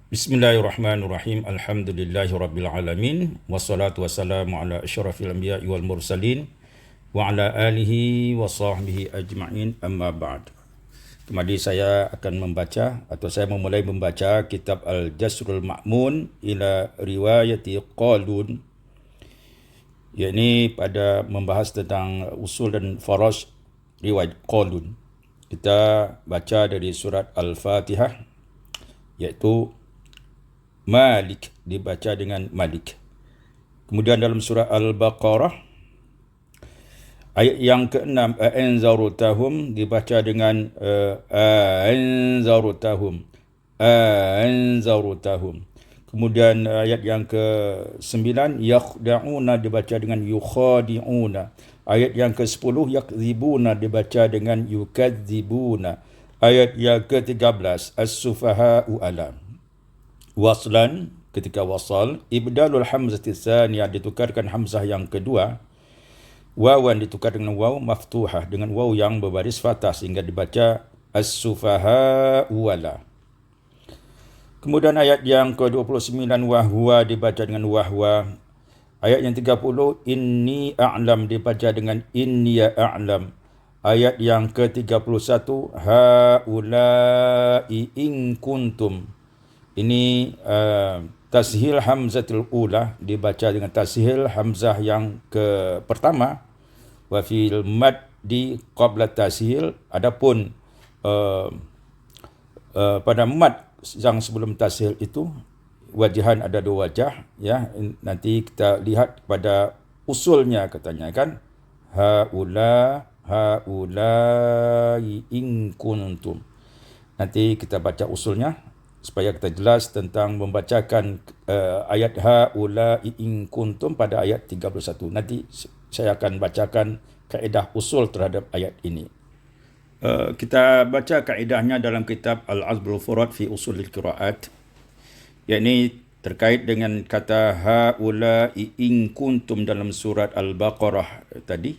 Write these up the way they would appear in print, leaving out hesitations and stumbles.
Bismillahirrahmanirrahim. Alhamdulillahirabbil wassalatu wassalamu ala asyrafil anbiya'i wal mursalin wa ala alihi wa sahbihi ajma'in, amma ba'd. Kembali saya akan membaca atau saya memulai membaca kitab Al-Jasrul Ma'mun ila riwayati Qalun, yakni pada membahas tentang usul dan faraj riwayat Qalun. Kita baca dari surat Al-Fatihah, iaitu Malik, dibaca dengan Malik. Kemudian dalam surah Al-Baqarah, ayat yang ke-6, anzartahum, dibaca dengan anzartahum. Kemudian ayat yang ke-9, yakhda'una, dibaca dengan yukhadi'una. Ayat yang ke-10, yakdzibuna, dibaca dengan yukadzibuna. Ayat yang ke-13, as-sufaha'u alam. Waslan, ketika wasal, ibdalul hamzati tsaniyah, ditukarkan hamzah yang kedua, wawan ditukar dengan waw maftuhah, dengan waw yang berbaris fathah, sehingga dibaca as-sufaha'u wala. Kemudian ayat yang ke-29, wahwa, dibaca dengan wahwa. Ayat yang 30, inni a'lam, dibaca dengan inni a'lam. Ayat yang ke-31, haula'i in kuntum. Ini tashil hamzatul ula, dibaca dengan tashil hamzah yang pertama. Wa fil maddi qabla tashil, adapun pada mad yang sebelum tashil itu wajihan, ada dua wajah, ya. Nanti kita lihat pada usulnya, katanya kan, haulai in kuntum. Nanti kita baca usulnya supaya kita jelas tentang membacakan ayat haula'i in kuntum pada ayat 31. Nanti saya akan bacakan kaedah usul terhadap ayat ini. Kita baca kaedahnya dalam kitab Al-Azbul Furat fi Usulil Qiraat, yakni terkait dengan kata haula'i in kuntum dalam surat Al-Baqarah tadi,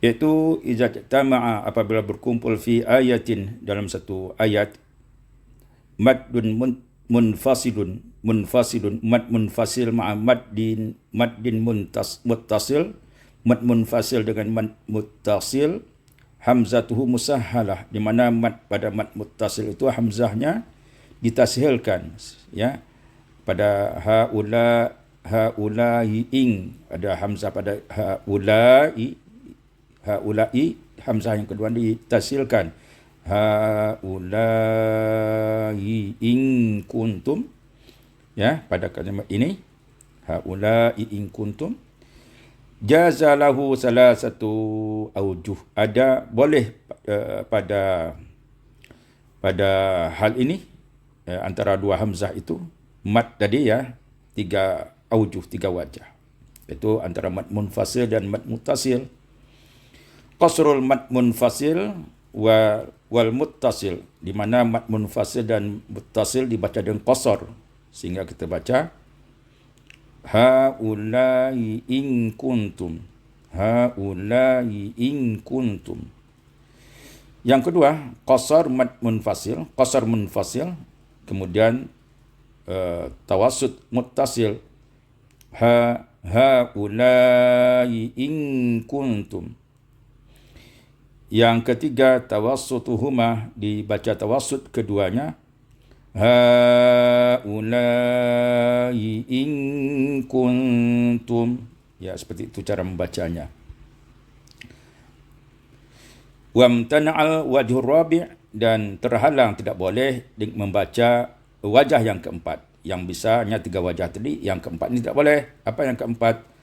iaitu iza tama'a, apabila berkumpul fi ayatin, dalam satu ayat, maddun munfasilun, mad munfasil ma'a maddin muttasil, mad munfasil dengan mad muttasil, hamzatuhu musahhalah, di mana mad pada mad muttasil itu hamzahnya ditashilkan, ya. Pada haulai ing, ada hamzah pada haulai, hamzah yang kedua ditashilkan, haulai in kuntum, ya. Pada kalimat ini haulai in kuntum, jazalahu salah satu aujuh, ada boleh pada hal ini, antara dua hamzah itu, mad tadi, ya, tiga aujuh, tiga wajah, itu antara mad munfasil dan mad muttasil. Qasrul mad munfasil wal muttasil, di mana mad munfasil dan muttasil dibaca dengan qasar, sehingga kita baca haulai in kuntum, haulai in kuntum. Yang kedua, qasar mad munfasil, qasar munfasil, kemudian tawassut muttasil, haulai in kuntum. Yang ketiga, tawassutuhuma, dibaca tawassut keduanya, haulai in kuntum, ya, seperti itu cara membacanya. Wamtana'al wajhur rabi', dan terhalang, tidak boleh membaca wajah yang keempat. Yang bisa hanya tiga wajah tadi, yang keempat ini tidak boleh. Apa yang keempat?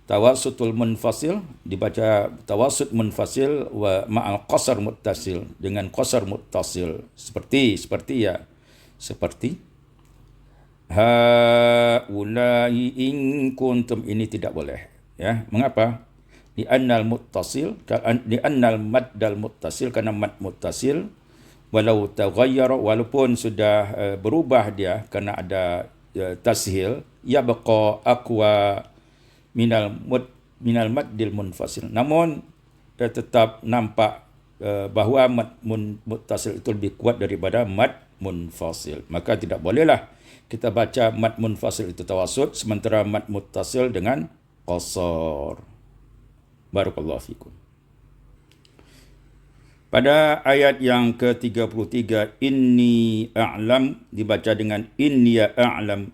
Tawassutul munfasil, dibaca tawassut munfasil wa ma'al qasar muttasil, dengan qasar muttasil, seperti haulai in kuntum, ini tidak boleh, ya. Mengapa? Li'annal maddal muttasil, karena mad muttasil walau taghayyara, walaupun sudah berubah dia karena ada tashil, ya baqa aqwa minal maddil munfasil, namun tetap nampak bahawa mad muttasil itu lebih kuat daripada mad munfasil. Maka tidak bolehlah kita baca mad munfasil itu tawasud, sementara mad muttasil dengan qasar. Barakallahu fikum. Pada ayat yang ke-33, inni a'lam dibaca dengan inni a'lam.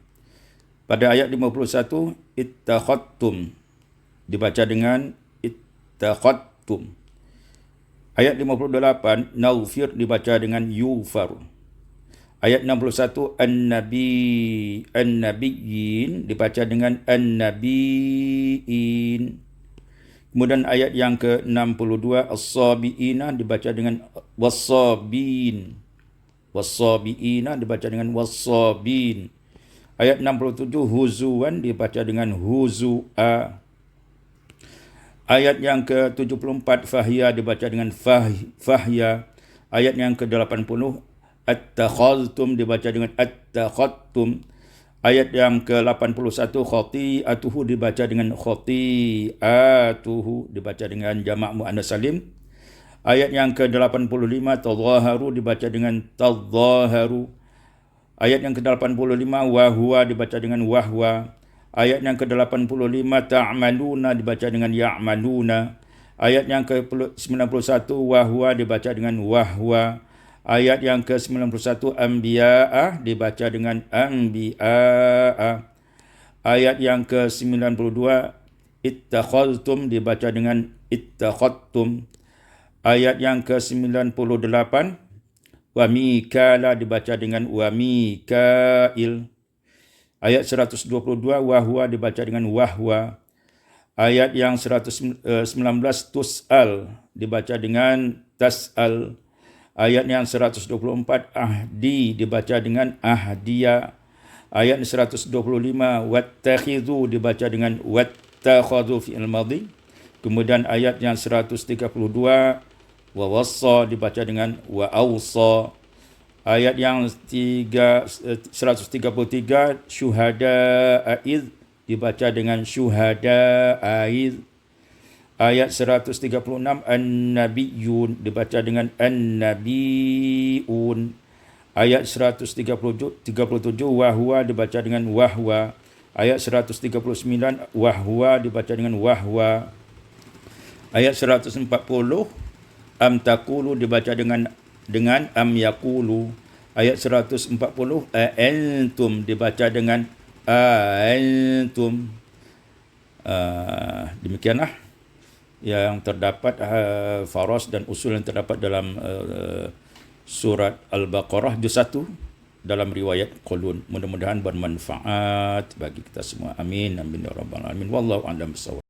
Pada ayat 51, ittakhadtum dibaca dengan ittakhadtum. Ayat 58, naufir dibaca dengan yufar. Ayat 61, an-nabiyyin dibaca dengan an-nabiyyin. Kemudian ayat yang ke-62, as-sabiina dibaca dengan was-sabin. Was-sabiina dibaca dengan was-sabin. Ayat 67, huzuan dibaca dengan huzu'a. Ayat yang ke-74, fahya dibaca dengan fahya. Ayat yang ke-80, at-takhadtum dibaca dengan at-takhadtum. Ayat yang ke-81, khati'atuhu dibaca dengan khati'atuhu, dibaca dengan jamak muannas salim. Ayat yang ke-85, tadhaharu dibaca dengan tadhaharu. Ayat yang ke-85, wahwa dibaca dengan wahwa. Ayat yang ke-85, ta'maluna dibaca dengan ya'maluna. Ayat yang ke-91, wahwa dibaca dengan wahwa. Ayat yang ke-91, anbiya'ah dibaca dengan anbiya'ah. Ayat yang ke-92, ittakhadtum dibaca dengan ittakhadtum. Ayat yang ke-98, wa mikala dibaca dengan wa mikail. Ayat 122, wahwa dibaca dengan wahwa. Ayat yang 119, tus'al dibaca dengan tas'al. Ayat yang 124, ahdi dibaca dengan ahdiya. Ayat 125, wattakhidhu dibaca dengan wattakhadhu fi'il madhi. Kemudian ayat yang 132, wa wassa dibaca dengan wa awsa. Ayat yang 133, syuhada'id dibaca dengan syuhada'id. Ayat 136, an-nabiyyun dibaca dengan an-nabiyyun. Ayat 137, wahwa dibaca dengan wahwa. Ayat 139, wahwa dibaca dengan wahwa. Ayat 140, am taqulu dibaca dengan am yaqulu. Ayat 140, antum dibaca dengan antum. Demikianlah yang terdapat faras dan usul yang terdapat dalam surat Al-Baqarah juz 1 dalam riwayat Qulun. Mudah-mudahan bermanfaat bagi kita semua. Amin. Amin ya rabbal alamin. Wallahu a'lam bissawab.